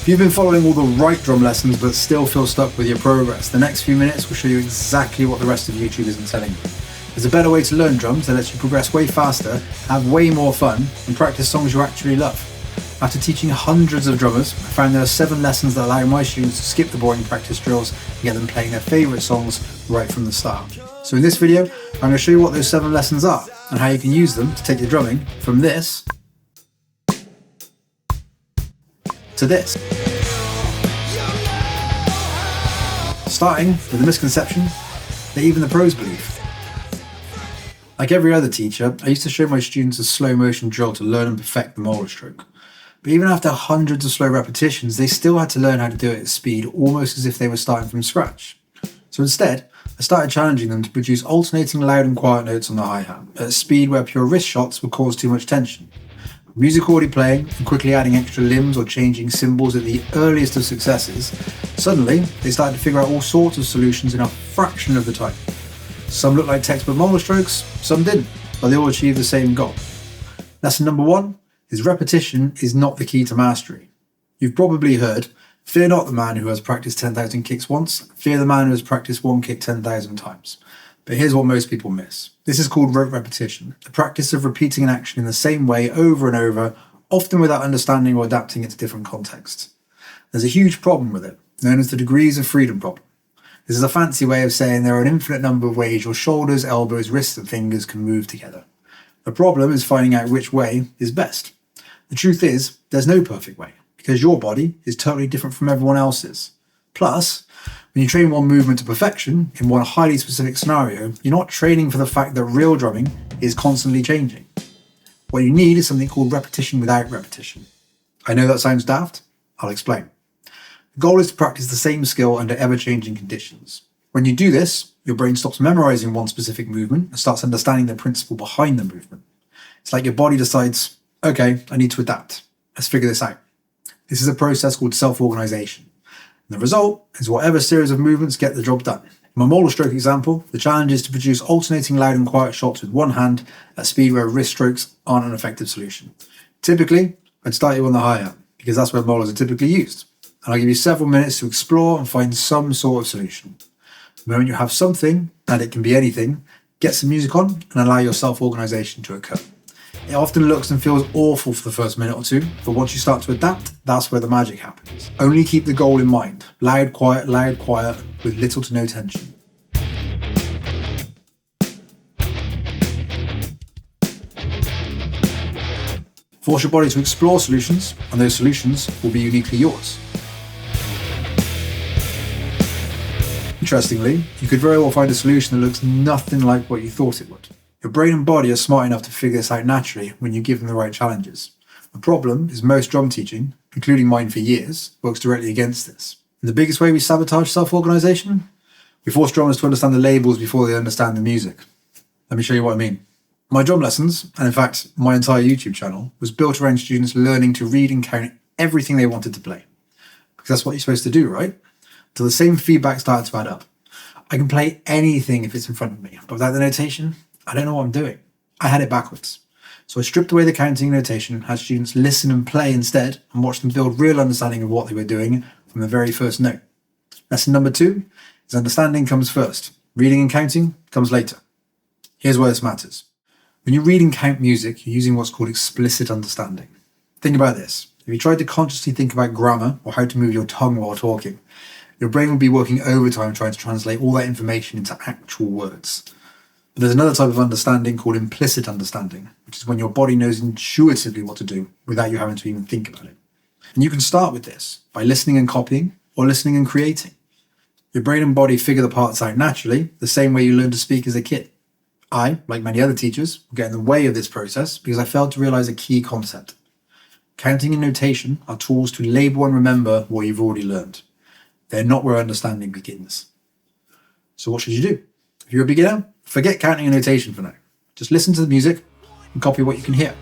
If you've been following all the right drum lessons but still feel stuck with your progress, the next few minutes will show you exactly what the rest of YouTube isn't telling you. There's a better way to learn drums that lets you progress way faster, have way more fun, and practice songs you actually love. After teaching hundreds of drummers, I found there are 7 lessons that allow my students to skip the boring practice drills and get them playing their favourite songs right from the start. So in this video, I'm going to show you what those 7 lessons are and how you can use them to take your drumming from this to this. Starting with the misconception that even the pros believe. Like every other teacher, I used to show my students a slow motion drill to learn and perfect the molar stroke. But even after hundreds of slow repetitions, they still had to learn how to do it at speed, almost as if they were starting from scratch. So instead, I started challenging them to produce alternating loud and quiet notes on the hi-hat at a speed where pure wrist shots would cause too much tension. Music already playing and quickly adding extra limbs or changing cymbals at the earliest of successes, suddenly they started to figure out all sorts of solutions in a fraction of the time. Some looked like textbook molar strokes, some didn't, but they all achieved the same goal. Lesson number 1 is repetition is not the key to mastery. You've probably heard, fear not the man who has practiced 10,000 kicks once, fear the man who has practiced one kick 10,000 times. But here's what most people miss. This is called rote repetition, the practice of repeating an action in the same way over and over, often without understanding or adapting it to different contexts. There's a huge problem with it, known as the degrees of freedom problem. This is a fancy way of saying there are an infinite number of ways your shoulders, elbows, wrists and fingers can move together. The problem is finding out which way is best. The truth is, there's no perfect way, because your body is totally different from everyone else's. Plus, when you train one movement to perfection in one highly specific scenario, you're not training for the fact that real drumming is constantly changing. What you need is something called repetition without repetition. I know that sounds daft. I'll explain. The goal is to practice the same skill under ever-changing conditions. When you do this, your brain stops memorizing one specific movement and starts understanding the principle behind the movement. It's like your body decides, okay, I need to adapt. Let's figure this out. This is a process called self-organization. And the result is whatever series of movements get the job done. In my molar stroke example, the challenge is to produce alternating loud and quiet shots with one hand at speed where wrist strokes aren't an effective solution. Typically, I'd start you on the hi-hat because that's where molars are typically used. And I'll give you several minutes to explore and find some sort of solution. The moment you have something, and it can be anything, get some music on and allow your self-organization to occur. It often looks and feels awful for the first minute or two, but once you start to adapt, that's where the magic happens. Only keep the goal in mind. Loud, quiet, with little to no tension. Force your body to explore solutions, and those solutions will be uniquely yours. Interestingly, you could very well find a solution that looks nothing like what you thought it would. Your brain and body are smart enough to figure this out naturally when you give them the right challenges. The problem is most drum teaching, including mine for years, works directly against this. And the biggest way we sabotage self-organization? We force drummers to understand the labels before they understand the music. Let me show you what I mean. My drum lessons, and in fact my entire YouTube channel, was built around students learning to read and count everything they wanted to play. Because that's what you're supposed to do, right? Till the same feedback started to add up. I can play anything if it's in front of me, but without the notation, I don't know what I'm doing. I had it backwards. So I stripped away the counting notation, had students listen and play instead, and watch them build real understanding of what they were doing from the very first note. Lesson number 2 is understanding comes first. Reading and counting comes later. Here's why this matters. When you read and count music, you're using what's called explicit understanding. Think about this. If you tried to consciously think about grammar or how to move your tongue while talking, your brain would be working overtime trying to translate all that information into actual words. But there's another type of understanding called implicit understanding, which is when your body knows intuitively what to do without you having to even think about it. And you can start with this by listening and copying or listening and creating. Your brain and body figure the parts out naturally, the same way you learn to speak as a kid. I, like many other teachers, will get in the way of this process because I failed to realize a key concept. Counting and notation are tools to label and remember what you've already learned. They're not where understanding begins. So what should you do? If you're a beginner, forget counting and notation for now. Just listen to the music and copy what you can hear.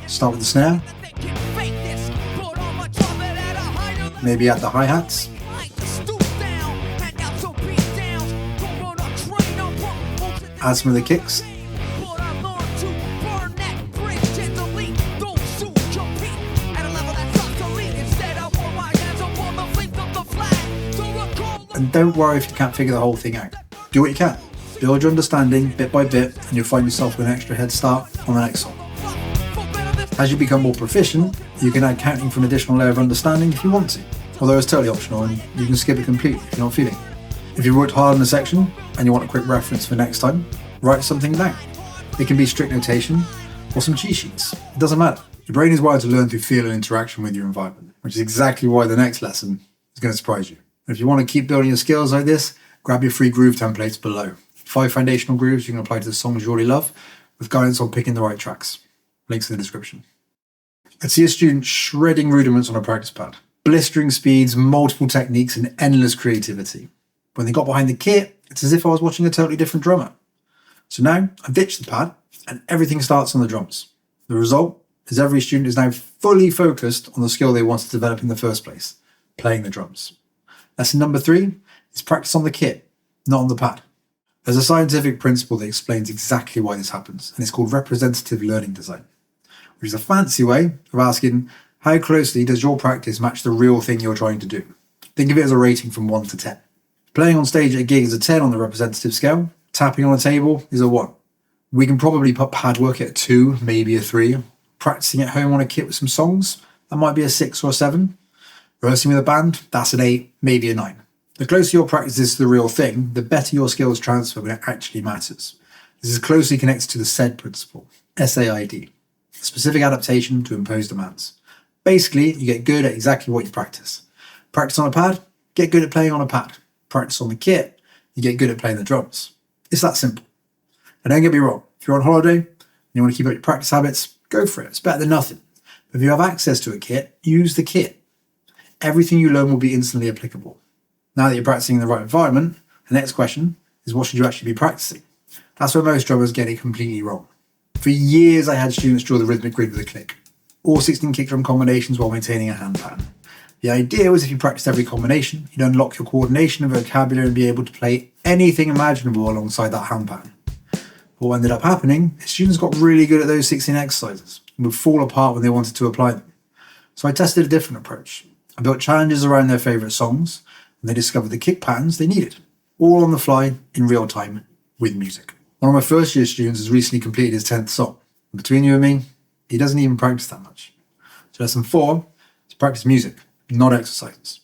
Start with the snare. Maybe add the hi-hats. Add some of the kicks. And don't worry if you can't figure the whole thing out. Do what you can. Build your understanding bit by bit, and you'll find yourself with an extra head start on the next song. As you become more proficient, you can add counting for an additional layer of understanding if you want to, although it's totally optional and you can skip it completely if you're not feeling it. If you've worked hard on a section and you want a quick reference for next time, write something down. It can be strict notation or some cheat sheets. It doesn't matter. Your brain is wired to learn through feel and interaction with your environment, which is exactly why the next lesson is going to surprise you. If you want to keep building your skills like this, grab your free groove templates below. 5 foundational grooves you can apply to the songs you already love, with guidance on picking the right tracks. Links in the description. I'd see a student shredding rudiments on a practice pad, blistering speeds, multiple techniques, and endless creativity. When they got behind the kit, it's as if I was watching a totally different drummer. So now I've ditched the pad, and everything starts on the drums. The result is every student is now fully focused on the skill they wanted to develop in the first place, playing the drums. Lesson number 3 is practice on the kit, not on the pad. There's a scientific principle that explains exactly why this happens, and it's called representative learning design, which is a fancy way of asking how closely does your practice match the real thing you're trying to do. Think of it as a rating from 1 to 10. Playing on stage at a gig is a 10 on the representative scale. Tapping on a table is a 1. We can probably put pad work at a 2, maybe a 3. Practicing at home on a kit with some songs, that might be a 6 or a 7. Rehearsing with a band, that's an 8, maybe a 9. The closer your practice is to the real thing, the better your skills transfer when it actually matters. This is closely connected to the SAID principle, SAID, specific adaptation to imposed demands. Basically, you get good at exactly what you practice. Practice on a pad, get good at playing on a pad. Practice on the kit, you get good at playing the drums. It's that simple. And don't get me wrong, if you're on holiday and you want to keep up your practice habits, go for it. It's better than nothing. But if you have access to a kit, use the kit. Everything you learn will be instantly applicable. Now that you're practicing in the right environment, the next question is what should you actually be practicing? That's where most drummers get it completely wrong. For years, I had students draw the rhythmic grid with a click, all 16 kick drum combinations while maintaining a hand pattern. The idea was if you practiced every combination, you'd unlock your coordination and vocabulary and be able to play anything imaginable alongside that hand pattern. But what ended up happening is students got really good at those 16 exercises and would fall apart when they wanted to apply them. So I tested a different approach. I built challenges around their favourite songs, and they discovered the kick patterns they needed, all on the fly, in real time, with music. One of my first year students has recently completed his 10th song. And between you and me, he doesn't even practice that much. So lesson 4 is practice music, not exercises.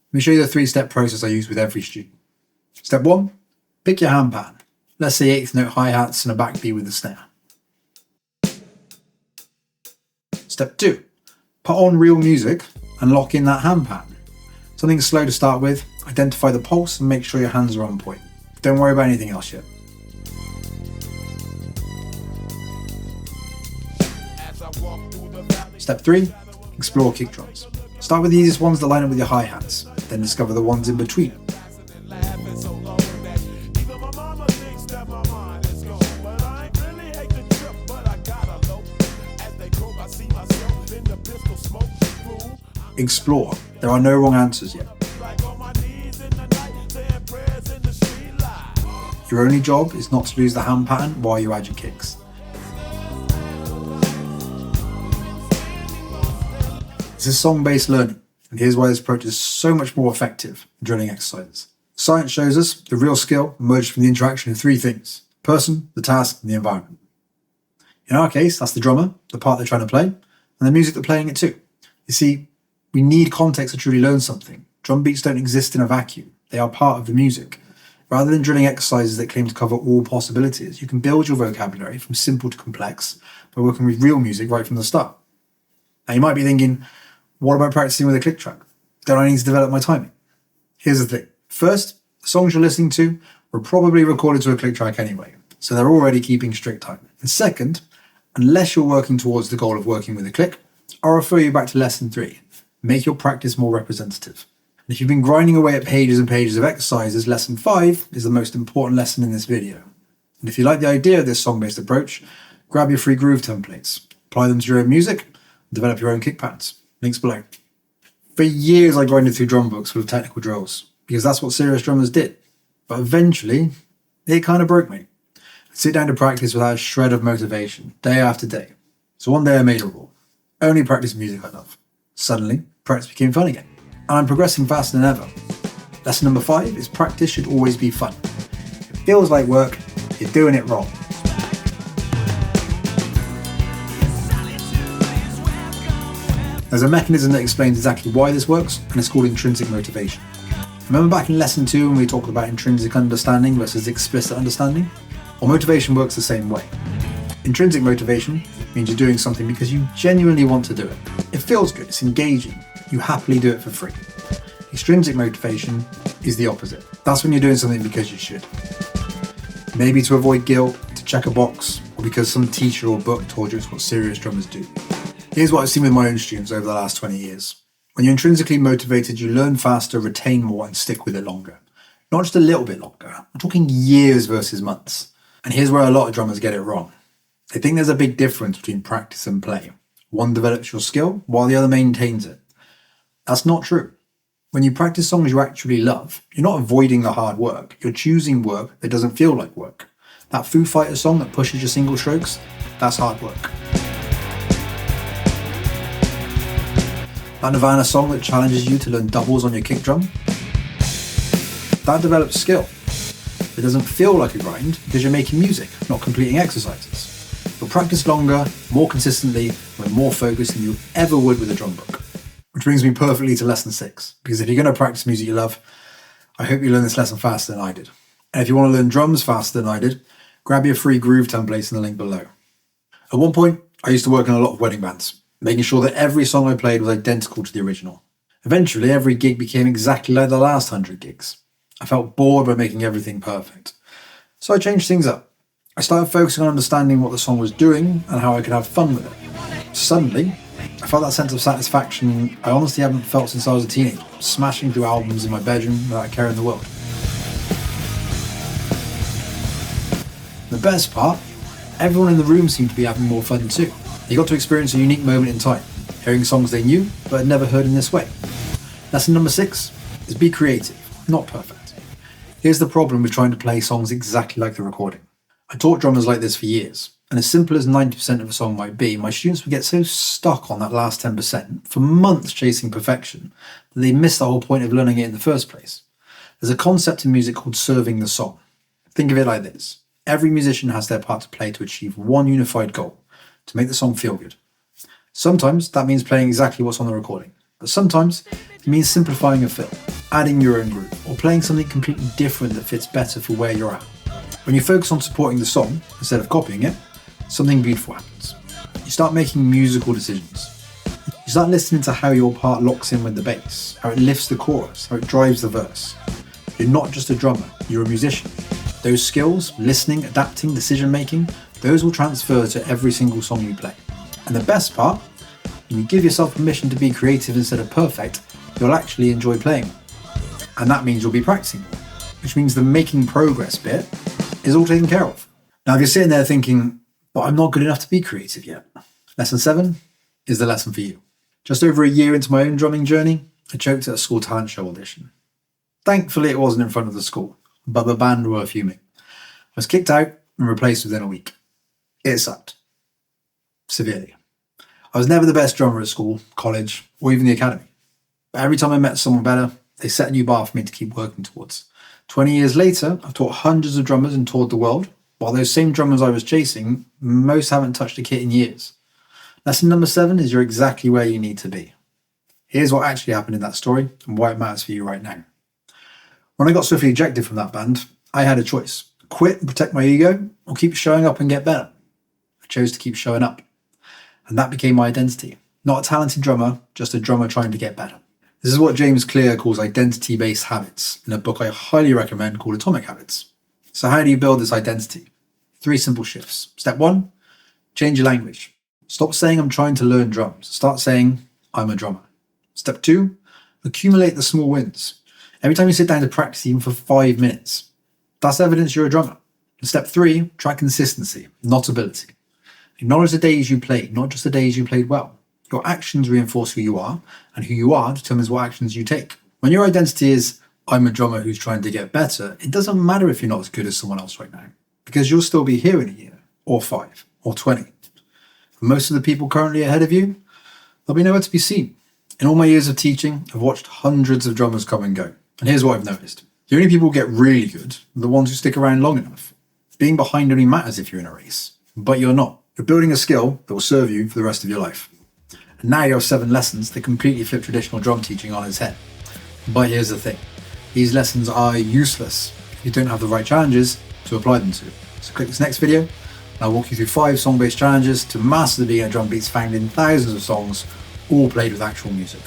Let me show you the 3-step process I use with every student. Step 1, pick your hand pattern. Let's say 8th note hi-hats and a backbeat with a snare. Step 2, put on real music and lock in that hand pattern. Something slow to start with, identify the pulse and make sure your hands are on point. Don't worry about anything else yet. Step 3, explore kick drums. Start with the easiest ones that line up with your hi-hats, then discover the ones in between. Explore. There are no wrong answers yet. Your only job is not to lose the hand pattern while you add your kicks. This is song-based learning, and here's why this approach is so much more effective in drilling exercises. Science shows us the real skill emerges from the interaction of 3 things: the person, the task, and the environment. In our case, that's the drummer, the part they're trying to play, and the music they're playing it to. You see, we need context to truly learn something. Drum beats don't exist in a vacuum. They are part of the music. Rather than drilling exercises that claim to cover all possibilities, you can build your vocabulary from simple to complex by working with real music right from the start. Now you might be thinking, what about practicing with a click track? Don't I need to develop my timing? Here's the thing. First, the songs you're listening to were probably recorded to a click track anyway, so they're already keeping strict time. And second, unless you're working towards the goal of working with a click, I'll refer you back to lesson 3. Make your practice more representative. And if you've been grinding away at pages and pages of exercises, lesson 5 is the most important lesson in this video. And if you like the idea of this song-based approach, grab your free groove templates, apply them to your own music, and develop your own kick patterns. Links below. For years I grinded through drum books with technical drills, because that's what serious drummers did. But eventually, it kind of broke me. I'd sit down to practice without a shred of motivation, day after day. So one day I made a rule. Only practice music I love. Suddenly, practice became fun again. And I'm progressing faster than ever. Lesson number 5 is practice should always be fun. If it feels like work, you're doing it wrong. There's a mechanism that explains exactly why this works, and it's called intrinsic motivation. Remember back in lesson 2 when we talked about intrinsic understanding versus explicit understanding? Well, motivation works the same way. Intrinsic motivation means you're doing something because you genuinely want to do it. It feels good, it's engaging, you happily do it for free. Extrinsic motivation is the opposite. That's when you're doing something because you should. Maybe to avoid guilt, to check a box, or because some teacher or book told you it's what serious drummers do. Here's what I've seen with my own students over the last 20 years. When you're intrinsically motivated, you learn faster, retain more, and stick with it longer. Not just a little bit longer. I'm talking years versus months. And here's where a lot of drummers get it wrong. They think there's a big difference between practice and play. One develops your skill, while the other maintains it. That's not true. When you practice songs you actually love, you're not avoiding the hard work. You're choosing work that doesn't feel like work. That Foo Fighters song that pushes your single strokes, that's hard work. That Nirvana song that challenges you to learn doubles on your kick drum, that develops skill. It doesn't feel like a grind because you're making music, not completing exercises. You'll practice longer, more consistently, and more focused than you ever would with a drum book. Which brings me perfectly to lesson 6, because if you're going to practice music you love, I hope you learn this lesson faster than I did. And if you want to learn drums faster than I did, grab your free groove templates in the link below. At one point, I used to work in a lot of wedding bands, making sure that every song I played was identical to the original. Eventually, every gig became exactly like the last 100 gigs. I felt bored by making everything perfect. So I changed things up. I started focusing on understanding what the song was doing and how I could have fun with it. Suddenly, I felt that sense of satisfaction I honestly haven't felt since I was a teenager, smashing through albums in my bedroom without a care in the world. The best part, everyone in the room seemed to be having more fun too. They got to experience a unique moment in time, hearing songs they knew but had never heard in this way. Lesson number 6 is be creative, not perfect. Here's the problem with trying to play songs exactly like the recording. I taught drummers like this for years, and as simple as 90% of a song might be, my students would get so stuck on that last 10% for months chasing perfection that they miss the whole point of learning it in the first place. There's a concept in music called serving the song. Think of it like this. Every musician has their part to play to achieve one unified goal, to make the song feel good. Sometimes that means playing exactly what's on the recording, but sometimes it means simplifying a fill, adding your own groove, or playing something completely different that fits better for where you're at. When you focus on supporting the song instead of copying it, something beautiful happens. You start making musical decisions. You start listening to how your part locks in with the bass, how it lifts the chorus, how it drives the verse. You're not just a drummer, you're a musician. Those skills, listening, adapting, decision making, those will transfer to every single song you play. And the best part, when you give yourself permission to be creative instead of perfect, you'll actually enjoy playing. And that means you'll be practicing more, which means the making progress bit is all taken care of. Now, if you're sitting there thinking, but I'm not good enough to be creative yet, lesson 7 is the lesson for you. Just over a year into my own drumming journey, I choked at a school talent show audition. Thankfully, it wasn't in front of the school, but the band were fuming. I was kicked out and replaced within a week. It sucked. Severely. I was never the best drummer at school, college, or even the academy. But every time I met someone better, they set a new bar for me to keep working towards. 20 years later, I've taught hundreds of drummers and toured the world, while those same drummers I was chasing, most haven't touched a kit in years. Lesson number 7 is you're exactly where you need to be. Here's what actually happened in that story and why it matters for you right now. When I got swiftly ejected from that band, I had a choice. Quit and protect my ego, or keep showing up and get better. I chose to keep showing up. And that became my identity. Not a talented drummer, just a drummer trying to get better. This is what James Clear calls identity-based habits in a book I highly recommend called Atomic Habits. So how do you build this identity? 3 simple shifts. Step 1, change your language. Stop saying I'm trying to learn drums. Start saying I'm a drummer. Step 2, accumulate the small wins. Every time you sit down to practice even for 5 minutes, that's evidence you're a drummer. And step 3, track consistency, not ability. Acknowledge the days you played, not just the days you played well. Your actions reinforce who you are, and who you are determines what actions you take. When your identity is, I'm a drummer who's trying to get better, it doesn't matter if you're not as good as someone else right now, because you'll still be here in a year, or 5, or 20. For most of the people currently ahead of you, they'll be nowhere to be seen. In all my years of teaching, I've watched hundreds of drummers come and go. And here's what I've noticed. The only people who get really good are the ones who stick around long enough. Being behind only matters if you're in a race, but you're not. You're building a skill that will serve you for the rest of your life. And now you have 7 lessons that completely flip traditional drum teaching on its head. But here's the thing. These lessons are useless if you don't have the right challenges to apply them to. So click this next video and I'll walk you through 5 song-based challenges to master the beginner drum beats found in thousands of songs, all played with actual music.